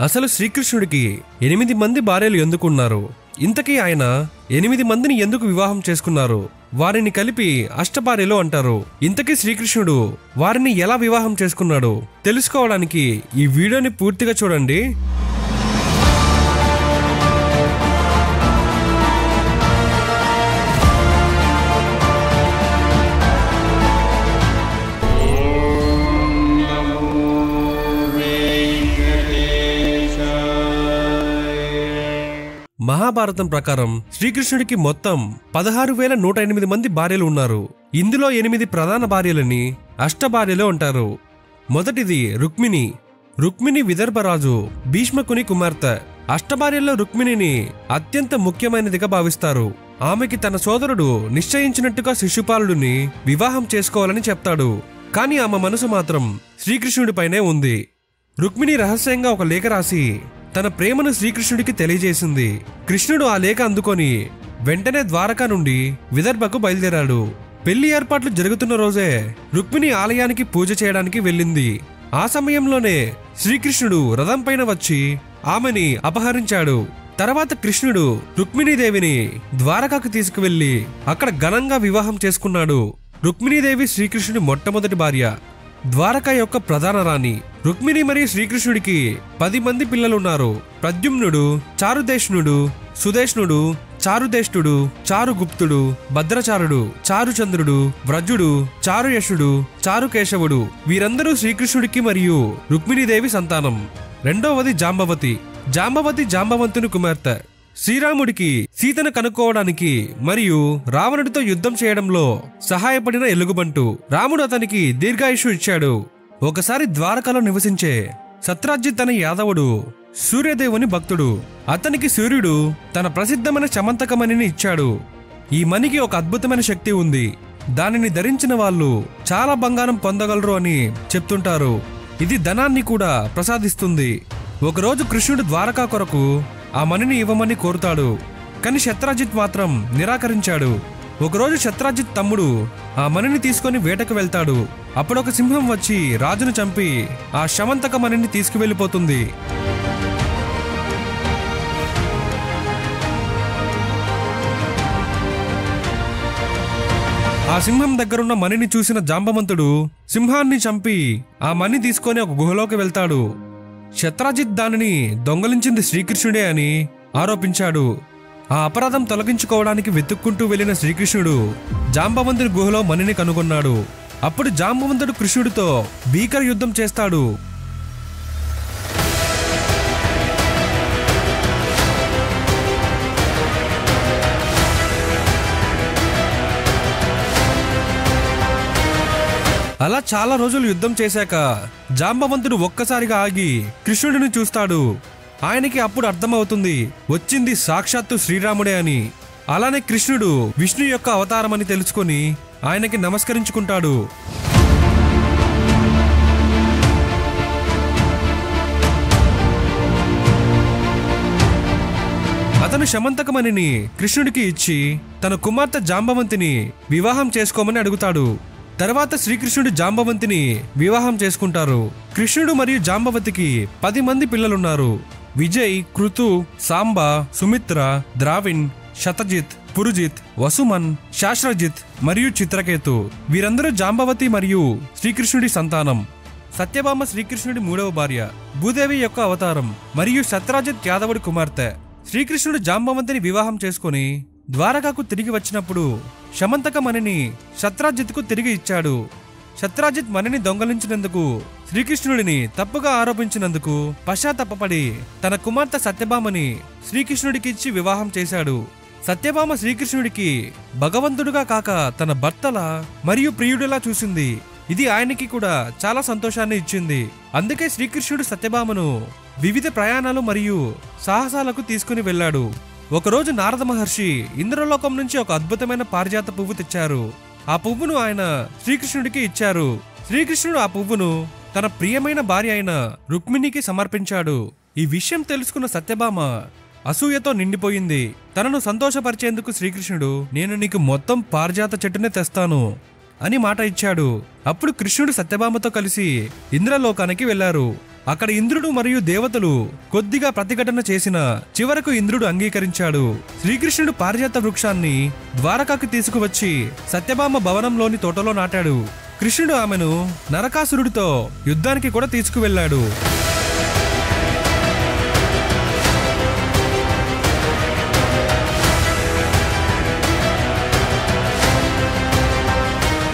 అసలు శ్రీకృష్ణుడికి 8 మంది భార్యలు ఎందుకున్నారు? ఇంతకీ ఆయన 8 మందిని ఎందుకు వివాహం చేసుకున్నారు? వారిని కలిపి అష్టభార్యలు అంటారు. ఇంతకీ శ్రీకృష్ణుడు వారిని ఎలా వివాహం చేసుకున్నాడు తెలుసుకోవడానికి ఈ వీడియోని పూర్తిగా చూడండి. మహాభారతం ప్రకారం శ్రీకృష్ణుడికి మొత్తం 16,108 మంది భార్యలు ఉన్నారు. ఇందులో 8 ప్రధాన భార్యలని అష్టభార్యలు అంటారు. మొదటిది రుక్మిణి. రుక్మిణి విదర్భరాజు భీష్మకుని కుమార్తె. అష్టభార్యల్లో రుక్మిణిని అత్యంత ముఖ్యమైనదిగా భావిస్తారు. ఆమెకి తన సోదరుడు నిశ్చయించినట్టుగా శిశుపాలుడిని వివాహం చేసుకోవాలని చెప్తాడు. కానీ ఆమె మనసు మాత్రం శ్రీకృష్ణుడిపైనే ఉంది. రుక్మిణి రహస్యంగా ఒక లేఖ రాసి తన ప్రేమను శ్రీకృష్ణుడికి తెలియజేసింది. కృష్ణుడు ఆ లేఖ అందుకొని వెంటనే ద్వారకా నుండి విదర్భకు బయలుదేరాడు. పెళ్లి ఏర్పాట్లు జరుగుతున్న రోజే రుక్మిణి ఆలయానికి పూజ చేయడానికి వెళ్ళింది. ఆ సమయంలోనే శ్రీకృష్ణుడు రథం పైన వచ్చి ఆమెని అపహరించాడు. తర్వాత కృష్ణుడు రుక్మిణీదేవిని ద్వారకాకు తీసుకువెళ్లి అక్కడ ఘనంగా వివాహం చేసుకున్నాడు. రుక్మిణీదేవి శ్రీకృష్ణుడి మొట్టమొదటి భార్య, ద్వారకా యొక్క ప్రధాన రాణి. రుక్మిణి మరియు శ్రీకృష్ణుడికి 10 మంది పిల్లలున్నారు. ప్రద్యుమ్నుడు, చారుదేష్ణుడు, సుదేష్ణుడు, చారుదేష్టుడు, చారుగుప్తుడు, భద్రచారుడు, చారుచంద్రుడు, వ్రజుడు, చారుయశుడు, చారుకేశవుడు. వీరందరూ శ్రీకృష్ణుడికి మరియు రుక్మిణీదేవి సంతానం. రెండవది జాంబవతి. జాంబవతి జాంబవంతుని కుమార్తె. శ్రీరాముడికి సీతను కనుక్కోవడానికి మరియు రావణుడితో యుద్ధం చేయడంలో సహాయపడిన ఎలుగుబంటు. రాముడు అతనికి దీర్ఘాయుషు ఇచ్చాడు. ఒకసారి ద్వారకలో నివసించే సత్రాజిత్ అనే యాదవుడు సూర్యదేవుని భక్తుడు. అతనికి సూర్యుడు తన ప్రసిద్ధమైన చమంతకమణిని ఇచ్చాడు. ఈ మణికి ఒక అద్భుతమైన శక్తి ఉంది. దానిని ధరించిన వాళ్ళు చాలా బంగారం పొందగలరు అని చెప్తుంటారు. ఇది ధనాన్ని కూడా ప్రసాదిస్తుంది. ఒకరోజు కృష్ణుడు ద్వారకా కొరకు ఆ మణిని ఇవ్వమని కోరుతాడు. కానీ శత్రాజిత్ మాత్రం నిరాకరించాడు. ఒకరోజు శత్రాజిత్ తమ్ముడు ఆ మణిని తీసుకొని వేటకు వెళ్తాడు. అప్పుడొక సింహం వచ్చి రాజును చంపి ఆ శమంతక మణిని తీసుకువెళ్ళిపోతుంది. ఆ సింహం దగ్గరున్న మణిని చూసిన జాంబవంతుడు సింహాన్ని చంపి ఆ మణి తీసుకొని ఒక గుహలోకి వెళ్తాడు. శత్రాజిత్ దానిని దొంగలించింది శ్రీకృష్ణుడే అని ఆరోపించాడు. ఆ అపరాధం తొలగించుకోవడానికి వెతుక్కుంటూ వెళ్లిన శ్రీకృష్ణుడు జాంబవంతుడి గుహలో మణిని కనుగొన్నాడు. అప్పుడు జాంబవంతుడు కృష్ణుడితో భీకర యుద్ధం చేస్తాడు. అలా చాలా రోజులు యుద్ధం చేశాక జాంబవంతుడు ఒక్కసారిగా ఆగి కృష్ణుడిని చూస్తాడు. ఆయనకి అప్పుడు అర్థమవుతుంది వచ్చింది సాక్షాత్తు శ్రీరాముడే అని. అలానే కృష్ణుడు విష్ణు యొక్క అవతారం అని తెలుసుకొని ఆయనకి నమస్కరించుకుంటాడు. అతను శమంతకమణిని కృష్ణుడికి ఇచ్చి తన కుమార్తె జాంబవంతిని వివాహం చేసుకోమని అడుగుతాడు. తర్వాత శ్రీకృష్ణుడు జాంబవంతిని వివాహం చేసుకుంటారు. కృష్ణుడు మరియు జాంబవతికి 10 మంది పిల్లలున్నారు. విజయ్, కృతు, సాంబ, సుమిత్ర, ద్రావిణ్, శతజిత్, పురుజిత్, వసుమన్, శాస్త్రజిత్ మరియు చిత్రకేతు. వీరందరూ జాంబవతి మరియు శ్రీకృష్ణుడి సంతానం. సత్యభామ శ్రీకృష్ణుడి 3వ భార్య, భూదేవి యొక్క అవతారం మరియు శత్రాజిత్ యాదవుడి కుమార్తె. శ్రీకృష్ణుడు జాంబవంతిని వివాహం చేసుకుని ద్వారకాకు తిరిగి వచ్చినప్పుడు శమంతక మణిని శత్రాజిత్కు తిరిగి ఇచ్చాడు. శత్రాజిత్ మణిని దొంగలించినందుకు శ్రీకృష్ణుడిని తప్పుగా ఆరోపించినందుకు పశ్చాత్తాపపడి తన కుమార్తె సత్యభామని శ్రీకృష్ణుడికి ఇచ్చి వివాహం చేశాడు. సత్యభామ శ్రీకృష్ణుడికి భగవంతుడుగా కాక తన భర్తల మరియు ప్రియుడిలా చూసింది. ఇది ఆయనకి కూడా చాలా సంతోషాన్ని ఇచ్చింది. అందుకే శ్రీకృష్ణుడు సత్యభామను వివిధ ప్రయాణాలు మరియు సాహసాలకు తీసుకుని వెళ్ళాడు. ఒకరోజు నారద మహర్షి ఇంద్రలోకం నుంచి ఒక అద్భుతమైన పారిజాత పువ్వు తెచ్చారు. ఆ పువ్వును ఆయన శ్రీకృష్ణుడికి ఇచ్చారు. శ్రీకృష్ణుడు ఆ పువ్వును తన ప్రియమైన భార్య అయిన రుక్మిణికి సమర్పించాడు. ఈ విషయం తెలుసుకున్న సత్యభామ అసూయతో నిండిపోయింది. తనను సంతోషపరిచేందుకు శ్రీకృష్ణుడు నేను నీకు మొత్తం పారిజాత చెట్టునే తెస్తాను అని మాట ఇచ్చాడు. అప్పుడు కృష్ణుడు సత్యభామతో కలిసి ఇంద్రలోకానికి వెళ్లారు. అక్కడ ఇంద్రుడు మరియు దేవతలు కొద్దిగా ప్రతిఘటన చేసిన చివరకు ఇంద్రుడు అంగీకరించాడు. శ్రీకృష్ణుడు పారిజాత వృక్షాన్ని ద్వారకాకు తీసుకువచ్చి సత్యభామ భవనంలోని తోటలో నాటాడు. కృష్ణుడు ఆమెను నరకాసురుడితో యుద్ధానికి కూడా తీసుకువెళ్లాడు.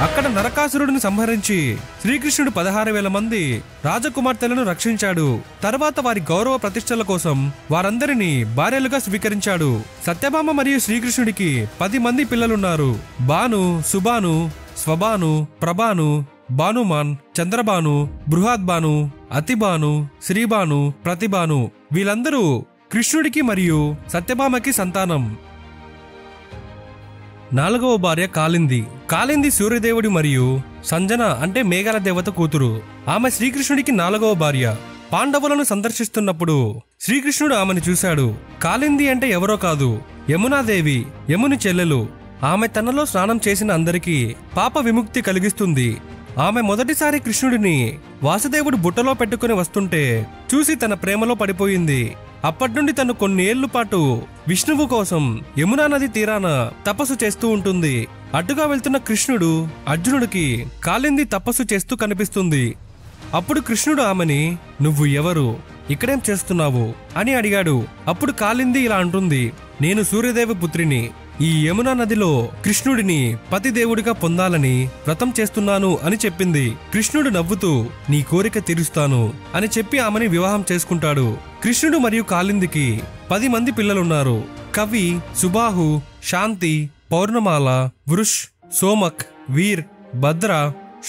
అక్కడ నరకాసురుడిని సంహరించి శ్రీకృష్ణుడు 16,000 మంది రాజకుమార్తెలను రక్షించాడు. తర్వాత వారి గౌరవ ప్రతిష్టల కోసం వారందరినీ భార్యలుగా స్వీకరించాడు. సత్యభామ మరియు శ్రీకృష్ణుడికి 10 మంది పిల్లలున్నారు. భాను, సుబాను, స్వబాను, ప్రభాను, భానుమాన్, చంద్రబాను, బృహద్భాను, అతిబాను, శ్రీబాను, ప్రతిబాను. వీళ్ళందరూ కృష్ణుడికి మరియు సత్యభామకి సంతానం. 4వ భార్య కాళింది. కాళింది సూర్యదేవుడి మరియు సంజన అంటే మేఘాల దేవత కూతురు. ఆమె శ్రీకృష్ణుడికి 4వ భార్య. పాండవులను సందర్శిస్తున్నప్పుడు శ్రీకృష్ణుడు ఆమెను చూశాడు. కాళింది అంటే ఎవరో కాదు, యమునాదేవి, యముని చెల్లెలు. ఆమె తనలో స్నానం చేసిన అందరికీ పాప విముక్తి కలిగిస్తుంది. ఆమె మొదటిసారి కృష్ణుడిని వాసుదేవుడు బుట్టలో పెట్టుకుని వస్తుంటే చూసి తన ప్రేమలో పడిపోయింది. అప్పటినుండి తను కొన్ని ఏళ్ల పాటు విష్ణువు కోసం యమునా నది తీరాన తపస్సు చేస్తూ ఉంటుంది. అడ్డుగా వెళ్తున్న కృష్ణుడు అర్జునుడికి కాళింది తపస్సు చేస్తూ కనిపిస్తుంది. అప్పుడు కృష్ణుడు ఆమెని "నువ్వు ఎవరు, ఇక్కడేం చేస్తున్నావు" అని అడిగాడు. అప్పుడు కాళింది ఇలా అంటుంది, "నేను సూర్యదేవ పుత్రిని. ఈ యమునా నదిలో కృష్ణుడిని పతిదేవుడిగా పొందాలని వ్రతం చేస్తున్నాను" అని చెప్పింది. కృష్ణుడు నవ్వుతూ "నీ కోరిక తీరుస్తాను" అని చెప్పి ఆమెని వివాహం చేసుకుంటాడు. కృష్ణుడు మరియు కాళిందికి 10 మంది పిల్లలున్నారు. కవి, సుబాహు, శాంతి, పౌర్ణమాల, వృష్, సోమక్, వీర్, భద్ర,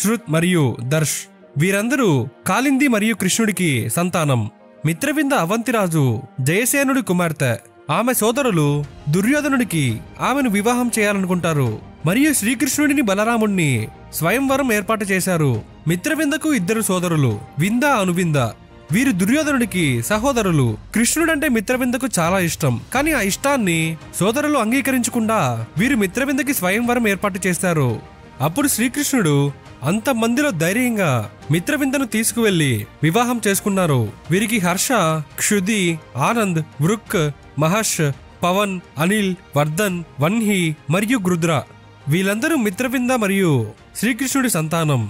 శృత్ మరియు దర్శ్. వీరందరూ కాళింది మరియు కృష్ణుడికి సంతానం. మిత్రవింద అవంతిరాజు జయసేనుడి కుమార్తె. ఆమె సోదరులు దుర్యోధనుడికి ఆమెను వివాహం చేయాలనుకుంటారు మరియు శ్రీకృష్ణుడిని బలరాముడిని స్వయంవరం ఏర్పాటు చేశారు. మిత్రవిందకు 2 సోదరులు, వింద, అనువింద. వీరు దుర్యోధనుడికి సహోదరులు. కృష్ణుడంటే మిత్రవిందకు చాలా ఇష్టం. కానీ ఆ ఇష్టాన్ని సోదరులు అంగీకరించకుండా వీరు మిత్రవిందకి స్వయంవరం ఏర్పాటు చేశారు. అప్పుడు శ్రీకృష్ణుడు అంతమందిలో ధైర్యంగా మిత్రవిందను తీసుకువెళ్లి వివాహం చేసుకున్నారు. వీరికి హర్ష, క్షుది, ఆనంద్, వృక్, మహర్ష్, పవన్, అనిల్, వర్ధన్, వన్హి మరియు గృద్ర. వీళ్ళందరూ మిత్రవింద మరియు శ్రీకృష్ణుడి సంతానం.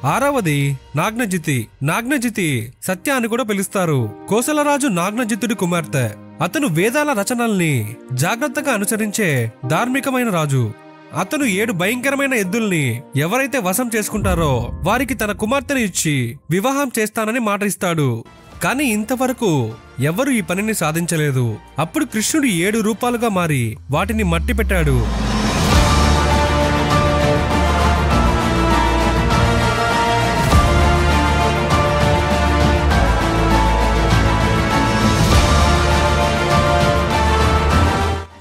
6వది నాగ్నజితి. నాగ్నజితి సత్య అని కూడా పిలుస్తారు. కోసలరాజు నాగ్నజితుడి కుమార్తె. అతను వేదాల రచనల్ని జాగ్రత్తగా అనుసరించే ధార్మికమైన రాజు. అతను 7 భయంకరమైన ఎద్దుల్ని ఎవరైతే వశం చేసుకుంటారో వారికి తన కుమార్తెను ఇచ్చి వివాహం చేస్తానని మాట ఇస్తాడు. కానీ ఇంతవరకు ఎవరు ఈ పనిని సాధించలేదు. అప్పుడు కృష్ణుడు 7 రూపాలుగా మారి వాటిని మట్టి పెట్టాడు.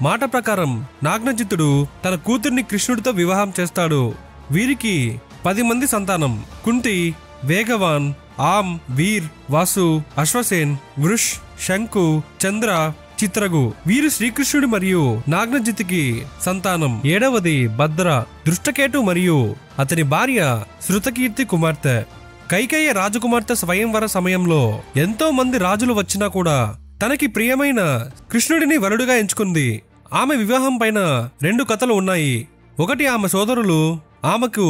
మాట ప్రకారం నాగ్నజితుడు తన కూతుర్ని కృష్ణుడితో వివాహం చేస్తాడు. వీరికి 10 మంది సంతానం. కుంతి, వేగవాన్, ఆమ్, వీర్, వాసు, అశ్వసేన్, వృష్, శంకు, చంద్ర, చిత్రగు. వీరు శ్రీకృష్ణుడు మరియు నాగ్నజితికి సంతానం. 7వది భద్ర, దృష్టకేటు మరియు అతని భార్య శృతకీర్తి కుమార్తె. కైకేయ రాజకుమార్తె స్వయంవర సమయంలో ఎంతో మంది రాజులు వచ్చినా కూడా తనకి ప్రియమైన కృష్ణుడిని వరుడుగా ఎంచుకుంది. ఆమె వివాహం పైన 2 కథలు ఉన్నాయి. ఒకటి, ఆమె సోదరులు ఆమెకు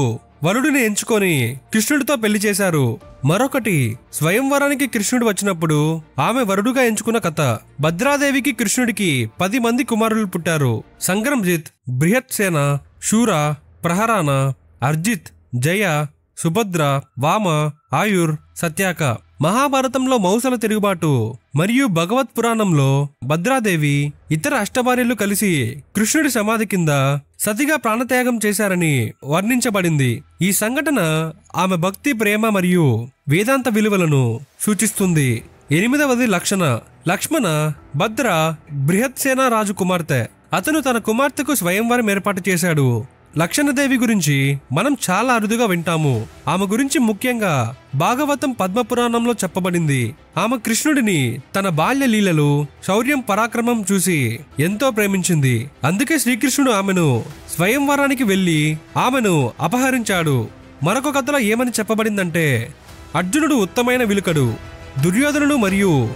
వరుడిని ఎంచుకొని కృష్ణుడితో పెళ్లి చేశారు. మరొకటి, స్వయంవరానికి కృష్ణుడు వచ్చినప్పుడు ఆమె వరుడుగా ఎంచుకున్న కథ. భద్రాదేవికి కృష్ణుడికి 10 మంది కుమారులు పుట్టారు. సంగ్రమ్జిత్, బృహత్సేన, శూర, ప్రహరాన, అర్జిత్, జయ, సుభద్ర, వామ, ఆయుర్, సత్యాక. మహాభారతంలో మౌసల తిరుగుబాటు మరియు భగవత్ పురాణంలో భద్రాదేవి ఇతర అష్టభార్యలు కలిసి కృష్ణుడి సమాధి కింద సతిగా ప్రాణత్యాగం చేశారని వర్ణించబడింది. ఈ సంఘటన ఆమె భక్తి, ప్రేమ మరియు వేదాంత విలువలను సూచిస్తుంది. 8వది లక్షణ. లక్ష్మణ భద్ర బృహత్సేన రాజు కుమార్తె. అతను తన కుమార్తెకు స్వయంవరం ఏర్పాటు చేశాడు. లక్షణదేవి గురించి మనం చాలా అరుదుగా వింటాము. ఆమె గురించి ముఖ్యంగా భాగవతం పద్మపురాణంలో చెప్పబడింది. ఆమె కృష్ణుడిని తన బాల్య లీలలు, శౌర్యం, పరాక్రమం చూసి ఎంతో ప్రేమించింది. అందుకే శ్రీకృష్ణుడు ఆమెను స్వయంవరానికి వెళ్లి ఆమెను అపహరించాడు. మరొక కథలో ఏమని చెప్పబడిందంటే, అర్జునుడు ఉత్తమైన విలుకడు. దుర్యోధనుడు మరియు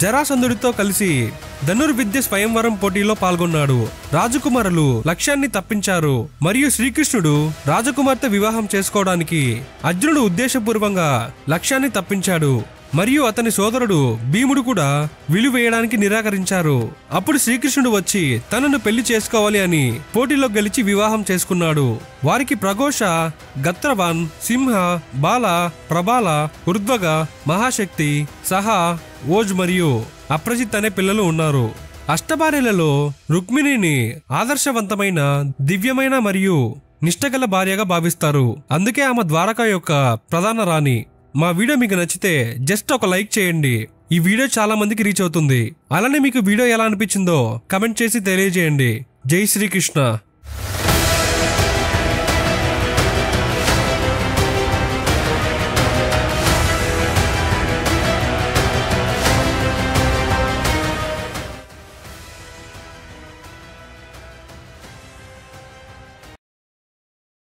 జరాసంధుడితో కలిసి ధనుర్విద్య స్వయంవరం పోటీలో పాల్గొన్నాడు. రాజకుమారులు లక్ష్యాన్ని తప్పించారు మరియు శ్రీకృష్ణుడు రాజకుమార్తె వివాహం చేసుకోవడానికి అర్జునుడు ఉద్దేశపూర్వంగా లక్ష్యాన్ని తప్పించాడు మరియు అతని సోదరుడు భీముడు కూడా విలువేయడానికి నిరాకరించారు. అప్పుడు శ్రీకృష్ణుడు వచ్చి తనను పెళ్లి చేసుకోవాలి అని పోటీలో గెలిచి వివాహం చేసుకున్నాడు. వారికి ప్రఘోష, గత్రవాన్, సింహ, బాల, ప్రభాల, ఉర్ధ్వగ, మహాశక్తి, సహా, ఓజ్ మరియు అప్రజిత్ అనే పిల్లలు ఉన్నారు. అష్టభార్యలలో రుక్మిణిని ఆదర్శవంతమైన, దివ్యమైన మరియు నిష్టగల భార్యగా భావిస్తారు. అందుకే ఆమె ద్వారకా యొక్క ప్రధాన రాణి. మా వీడియో మీకు నచ్చితే జస్ట్ ఒక లైక్ చేయండి. ఈ వీడియో చాలా మందికి రీచ్ అవుతుంది. అలానే మీకు వీడియో ఎలా అనిపించిందో కమెంట్ చేసి తెలియజేయండి. జై శ్రీకృష్ణ.